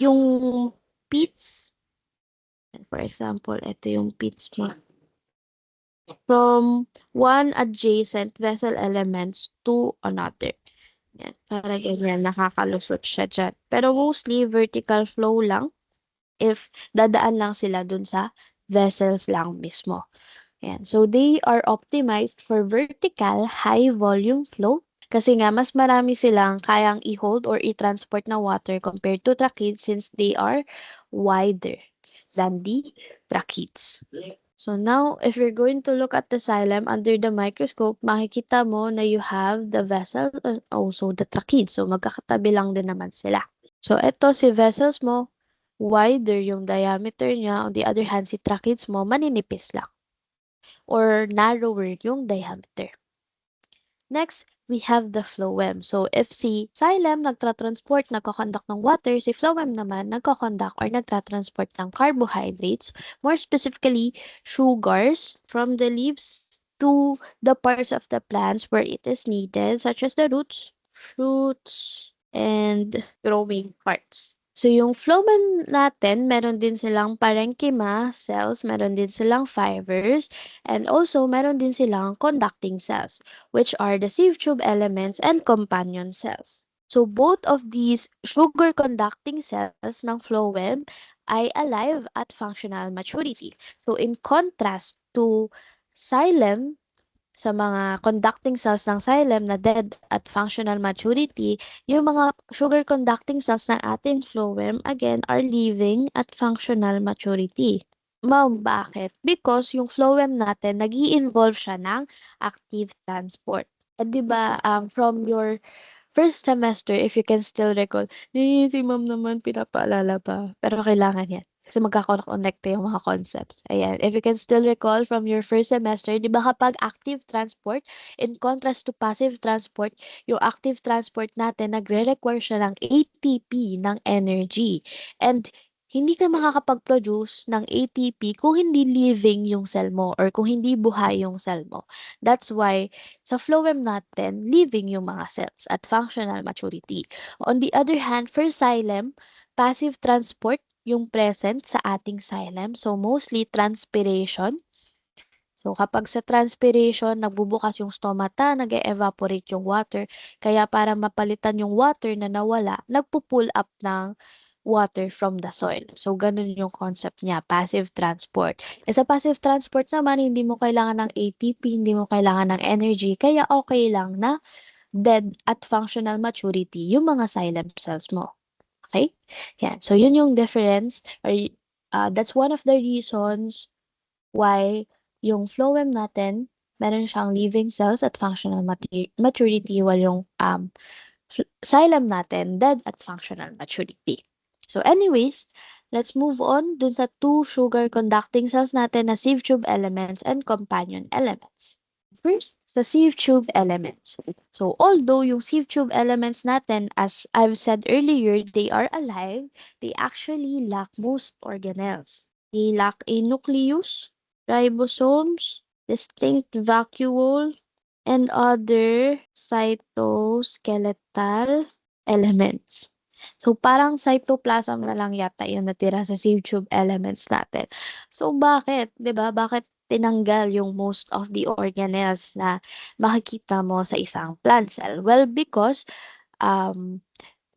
yung pits, for example, ito yung pits mo. From one adjacent vessel elements to another. Yan, para ganyan, nakakalusot siya dyan. Pero mostly, vertical flow lang if dadaan lang sila dun sa vessels lang mismo. Yan. So, they are optimized for vertical high volume flow kasi nga mas marami silang kayang i-hold or i-transport na water compared to tracheids since they are wider than the tracheids. So now, if you're going to look at the xylem under the microscope, makikita mo na you have the vessel and also the tracheids. So magkakatabi lang din naman sila. So ito si vessels mo, wider yung diameter niya. On the other hand, si tracheids mo, maninipis lang. Or narrower yung diameter. Next, we have the phloem. So, if si xylem nagtra-transport, nagko-conduct ng water, si phloem naman nagko-conduct or nagtra-transport ng carbohydrates, more specifically, sugars from the leaves to the parts of the plants where it is needed, such as the roots, fruits, and growing parts. So, yung phloem natin, meron din silang parenchyma cells, meron din silang fibers, and also meron din silang conducting cells, which are the sieve tube elements and companion cells. So, both of these sugar conducting cells ng phloem ay alive at functional maturity. So, in contrast to xylem, sa mga conducting cells ng xylem na dead at functional maturity, yung mga sugar conducting cells ng ating phloem, again, are living at functional maturity. Ma'am, bakit? Because yung phloem natin, nag involve siya ng active transport. At di ba, from your first semester, if you can still recall, si ma'am naman pinapaalala pa, pero kailangan yan. Kasi magkaka-connect yung mga concepts. Ayan. If you can still recall from your first semester, di ba kapag active transport, in contrast to passive transport, yung active transport natin, nagre-require siya ng ATP, ng energy. And hindi ka makakapag-produce ng ATP kung hindi living yung cell mo or kung hindi buhay yung cell mo. That's why sa phloem natin, living yung mga cells at functional maturity. On the other hand, for xylem, passive transport yung present sa ating xylem. So, mostly transpiration. So, kapag sa transpiration, nagbubukas yung stomata, nag-evaporate yung water. Kaya para mapalitan yung water na nawala, nagpo-pull up ng water from the soil. So, ganun yung concept niya, passive transport. E sa passive transport naman, hindi mo kailangan ng ATP, hindi mo kailangan ng energy, kaya okay lang na dead at functional maturity yung mga xylem cells mo. Okay? Yan. So, yun yung difference or that's one of the reasons why yung phloem natin, meron siyang living cells at functional maturity while yung xylem natin, dead at functional maturity. So anyways, let's move on dun sa two sugar conducting cells natin na sieve tube elements and companion elements. First, sa sieve tube elements. So, although yung sieve tube elements natin, as I've said earlier, they are alive, they actually lack most organelles. They lack a nucleus, ribosomes, distinct vacuole, and other cytoskeletal elements. So, parang cytoplasm na lang yata yung natira sa sieve tube elements natin. So, bakit? 'Di ba? Bakit tinanggal yung most of the organelles na makikita mo sa isang plant cell? Well, because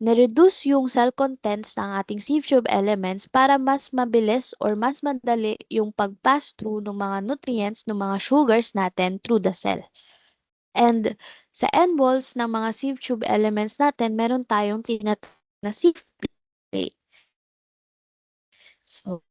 na-reduce yung cell contents ng ating sieve tube elements para mas mabilis or mas madali yung pag-pass through ng mga nutrients, ng mga sugars natin through the cell. And sa end walls ng mga sieve tube elements natin, meron tayong tinatawag na sieve plate. So,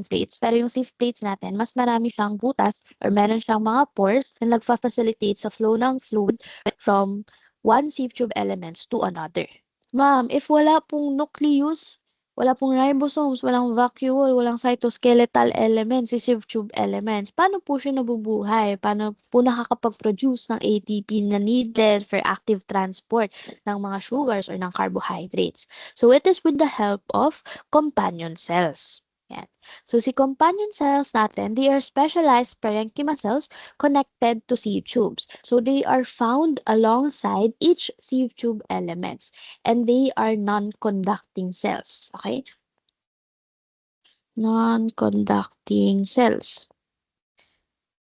plates. Pero yung sieve plates natin, mas marami siyang butas or meron siyang mga pores na nagfa-facilitate sa flow ng fluid from one sieve tube elements to another. Ma'am, if wala pong nucleus, wala pong ribosomes, walang vacuole, walang cytoskeletal elements, si sieve tube elements, paano po siya nabubuhay? Paano po nakakapag-produce ng ATP na needed for active transport ng mga sugars or ng carbohydrates? So, it is with the help of companion cells. Yan. So, si companion cells natin, they are specialized parenchyma cells connected to sieve tubes. So, they are found alongside each sieve tube elements and they are non-conducting cells. Okay? Non-conducting cells.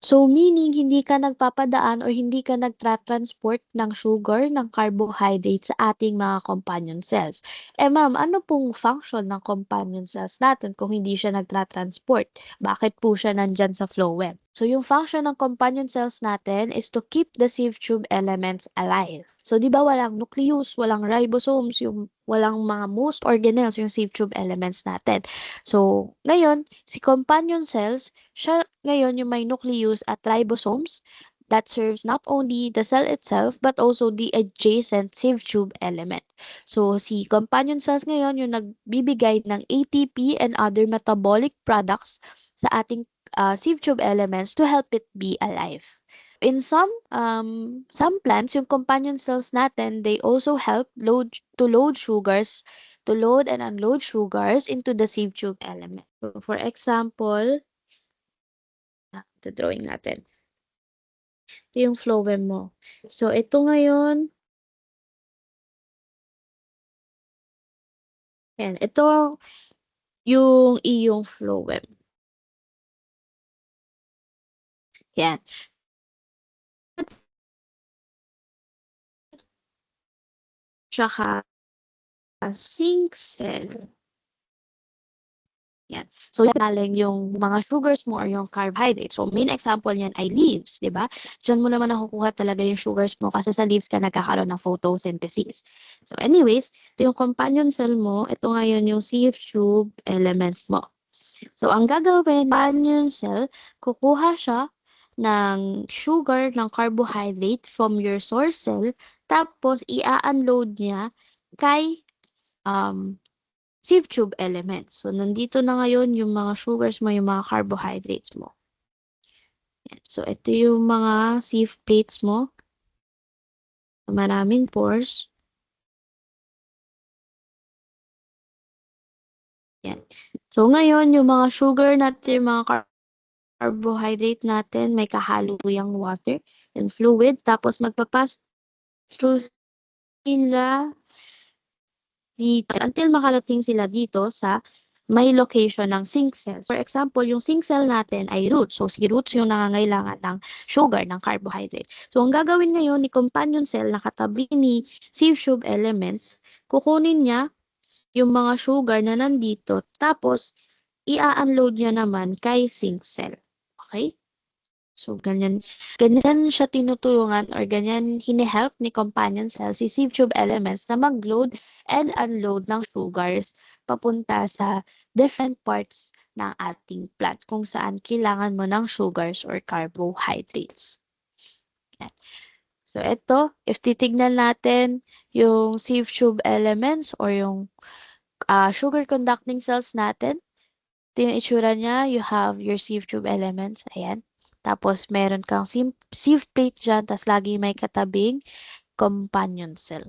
So, meaning, hindi ka nagpapadaan or hindi ka nagtra-transport ng sugar, ng carbohydrate sa ating mga companion cells. Eh, ma'am, ano pong function ng companion cells natin kung hindi siya nagtra-transport? Bakit po siya nandyan sa phloem? So, yung function ng companion cells natin is to keep the sieve tube elements alive. So, di ba walang nucleus, walang ribosomes, yung walang mga most organelles, yung sieve tube elements natin. So, ngayon, si companion cells, siya ngayon yung may nucleus at ribosomes that serves not only the cell itself but also the adjacent sieve tube element. So, si companion cells ngayon yung nagbibigay ng ATP and other metabolic products sa ating sieve tube elements to help it be alive. In some plants, yung companion cells natin, they also help load sugars, to load and unload sugars into the sieve tube element. So, for example, ito drawing natin. Ito yung phloem mo. So, ito ngayon, yan, ito yung iyong phloem. Yan. Tsaka, zinc cell. Yan. So, yan galing yung mga sugars mo or yung carbohydrates. So, main example niyan ay leaves, di ba? Diyan mo naman nakukuha talaga yung sugars mo kasi sa leaves ka nagkakaroon ng photosynthesis. So, anyways, ito yung companion cell mo. Ito ngayon yung sieve tube elements mo. So, ang gagawin, companion cell, kukuha siya ng sugar, ng carbohydrate from your source cell, tapos i-unload niya kay um, sieve tube elements. So, nandito na ngayon yung mga sugars mo, yung mga carbohydrates mo. Yan. So, ito yung mga sieve plates mo. Maraming pores. Yan. So, ngayon, yung mga sugar natin, yung mga carbohydrate natin, may kahalo yung water and fluid. Tapos, magpapass through sila dito until makarating sila dito sa may location ng sink cells. For example, yung sink cell natin ay roots. So, si roots yung nangangailangan ng sugar, ng carbohydrate. So, ang gagawin ngayon ni companion cell na katabi ni sieve tube elements, kukunin niya yung mga sugar na nandito, tapos i-unload niya naman kay sink cell. Okay? So, ganyan siya tinutulungan or ganyan hine-help ni companion cell si sieve tube elements na mag-load and unload ng sugars papunta sa different parts ng ating plant kung saan kailangan mo ng sugars or carbohydrates. Yan. So, ito, if titignan natin yung sieve tube elements or yung sugar conducting cells natin, ito yung itsura niya. You have your sieve tube elements. Ayan. Tapos, meron kang sieve plate dyan. Tapos, lagi may katabing companion cell.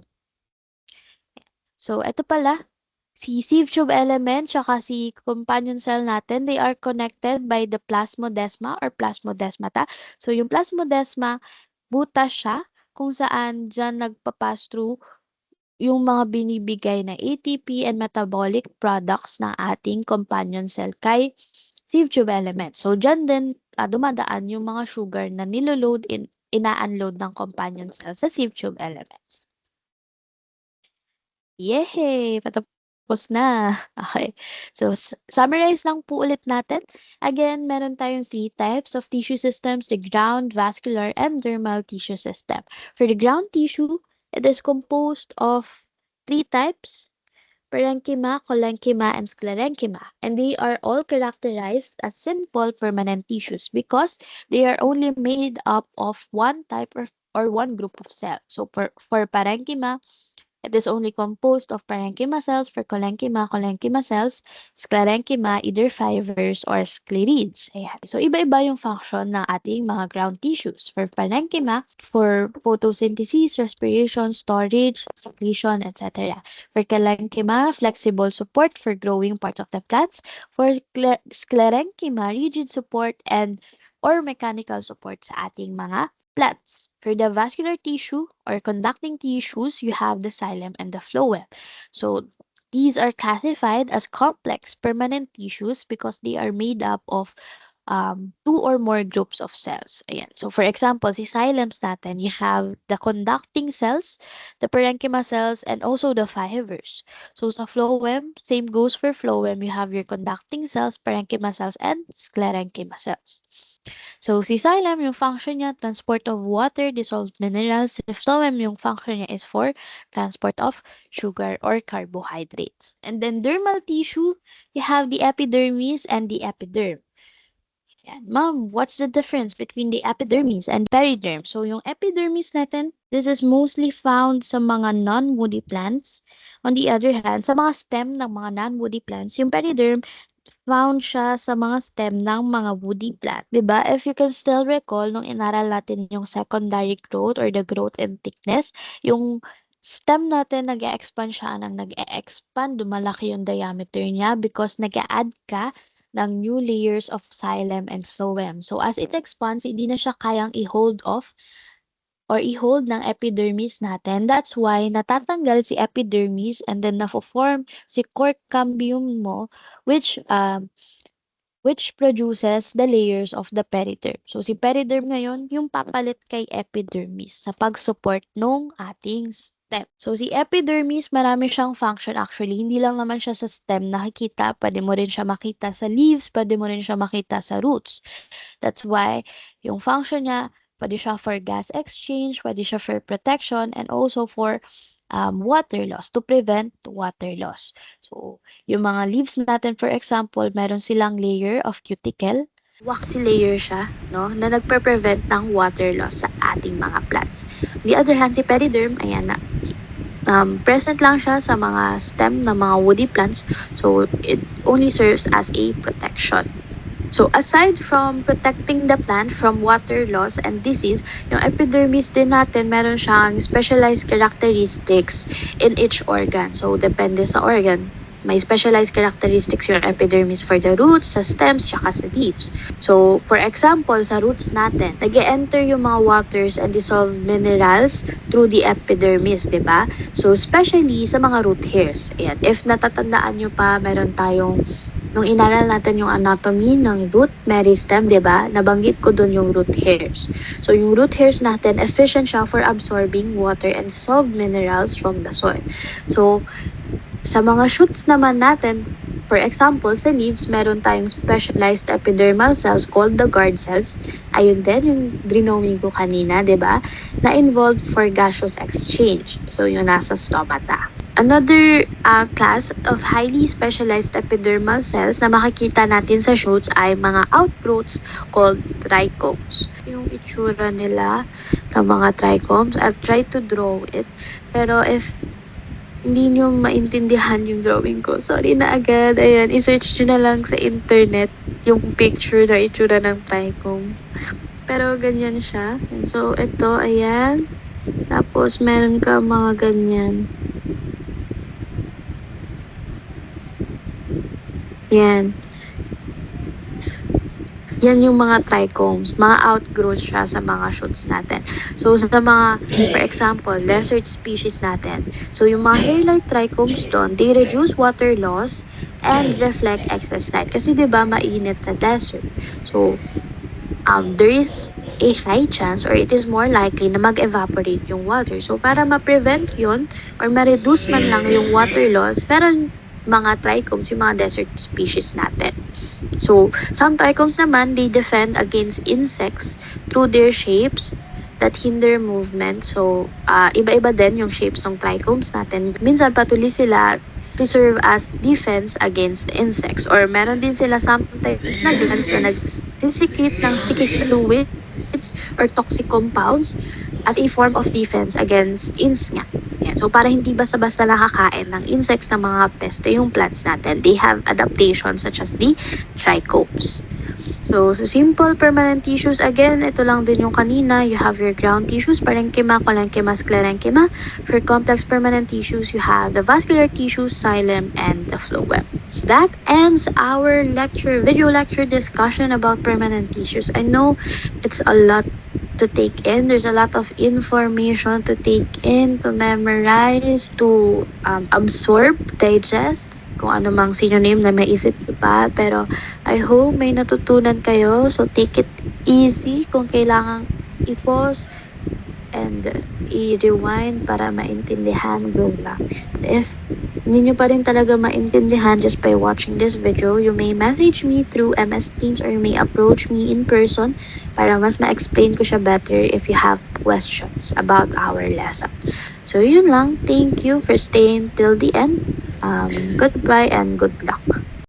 So, ito pala. Si sieve tube element tsaka si companion cell natin, they are connected by the plasmodesma or plasmodesmata. So, yung plasmodesma, butas siya kung saan dyan nagpa-pass through yung mga binibigay na ATP and metabolic products ng ating companion cell kay sieve tube element. So, dyan din dumadaan yung mga sugar na niloload ina-unload ng companion cell sa sieve tube elements. Yehey! Patapos na. Okay. So, summarize lang po ulit natin. Again, meron tayong 3 types of tissue systems, the ground, vascular, and dermal tissue system. For the ground tissue, it is composed of 3 types: parenchyma, collenchyma, and sclerenchyma. And they are all characterized as simple permanent tissues because they are only made up of one type or one group of cells. So for parenchyma, it is only composed of parenchyma cells. For collenchyma, collenchyma cells. Sclerenchyma, either fibers or sclerids. Ayan. So, iba-iba yung function ng ating mga ground tissues. For parenchyma, for photosynthesis, respiration, storage, secretion, etc. For collenchyma, flexible support for growing parts of the plants. For sclerenchyma, rigid support and or mechanical support sa ating mga plants. For the vascular tissue or conducting tissues, you have the xylem and the phloem. So, these are classified as complex permanent tissues because they are made up of 2 or more groups of cells. Ayan. So, for example, si xylems natin, you have the conducting cells, the parenchyma cells, and also the fibers. So, sa phloem, same goes for phloem. You have your conducting cells, parenchyma cells, and sclerenchyma cells. So, si xylem, yung function niya, transport of water, dissolved minerals. Si phloem, yung function niya is for transport of sugar or carbohydrates. And then, dermal tissue, you have the epidermis and the epiderm. Yan. Ma'am, what's the difference between the epidermis and periderm? So, yung epidermis natin, this is mostly found sa mga non-woody plants. On the other hand, sa mga stem ng mga non-woody plants, yung periderm, found siya sa mga stem ng mga woody plant. 'Di ba? If you can still recall, nung inaral natin yung secondary growth or the growth and thickness, yung stem natin nag-e-expand siya ng nag-e-expand, lumalaki yung diameter niya because nag-a-add ka ng new layers of xylem and phloem. So, as it expands, hindi na siya kayang i-hold off or i-hold ng epidermis natin. That's why natatanggal si epidermis and then na-form si cork cambium mo which produces the layers of the periderm. So, si periderm ngayon, yung papalit kay epidermis sa pag-support nung ating stem. So, si epidermis, marami siyang function actually. Hindi lang naman siya sa stem nakikita. Pwede mo rin siya makita sa leaves, pwede mo rin siya makita sa roots. That's why, yung function niya, pwede siya for gas exchange, pwede siya for protection, and also for water loss, to prevent water loss. So, yung mga leaves natin, for example, meron silang layer of cuticle. Waxy layer siya, no, na nagpe-prevent ng water loss sa ating mga plants. On the other hand, si periderm, ayan na, Present lang siya sa mga stem ng mga woody plants, so it only serves as a protection. So aside from protecting the plant from water loss and disease, yung epidermis din natin meron siyang specialized characteristics in each organ. So depende sa organ. May specialized characteristics yung epidermis for the roots, sa stems, tsaka sa leaves. So, for example, sa roots natin, nag-enter yung mga waters and dissolved minerals through the epidermis, di ba? So, especially sa mga root hairs. Ayan. If natatandaan nyo pa, meron tayong nung inaral natin yung anatomy ng root meristem, di ba? Nabanggit ko dun yung root hairs. So, yung root hairs natin, efficient siya for absorbing water and dissolved minerals from the soil. So, sa mga shoots naman natin, for example, sa leaves, meron tayong specialized epidermal cells called the guard cells. Ayun din yung drinowing ko kanina, di ba? Na involved for gaseous exchange. So, yung nasa stomata. Another class of highly specialized epidermal cells na makikita natin sa shoots ay mga outgrowths called trichomes. Yung itsura nila ng mga trichomes, I'll try to draw it. Pero if hindi nyo maintindihan yung drawing ko, sorry na agad. Ayan, isearch nyo na lang sa internet yung picture na itsura ng trichome. Pero ganyan siya. And so, ito, ayan. Tapos, meron ka mga ganyan. Yan. Yan yung mga trichomes, mga outgrowth siya sa mga shoots natin. So, sa mga, for example, desert species natin. So, yung mga hair-like trichomes doon, they reduce water loss and reflect excess light. Kasi, di ba, mainit sa desert. So, there is a high chance or it is more likely na mag-evaporate yung water. So, para ma-prevent yun or ma-reduce man lang yung water loss, meron mga trichomes, yung mga desert species natin. So, some trichomes naman, they defend against insects through their shapes that hinder movement. So, iba-iba din yung shapes ng trichomes natin. Minsan patuloy sila to serve as defense against insects. Or meron din sila sometimes na glands na nagsisecrete ng sticky fluids or toxic compounds as a form of defense against insects. Yan. So, para hindi basta-basta nakakain ng insects ng mga peste yung plants natin, they have adaptations such as the trichomes. So, sa simple permanent tissues, again, ito lang din yung kanina. You have your ground tissues, parenchyma, collenchyma, sclerenchyma. For complex permanent tissues, you have the vascular tissues, xylem, and the phloem. That ends our video lecture discussion about permanent tissues. I know it's a lot to take in. There's a lot of information to take in, to memorize, to absorb, digest, kung ano mang synonym na maisip nyo pa. Pero I hope may natutunan kayo. So take it easy kung kailangan i-pause and i-rewind para maintindihan, go lang. If hindi nyo pa rin talaga maintindihan just by watching this video, you may message me through MS Teams or you may approach me in person para mas ma-explain ko siya better if you have questions about our lesson. So yun lang. Thank you for staying till the end. Goodbye and good luck.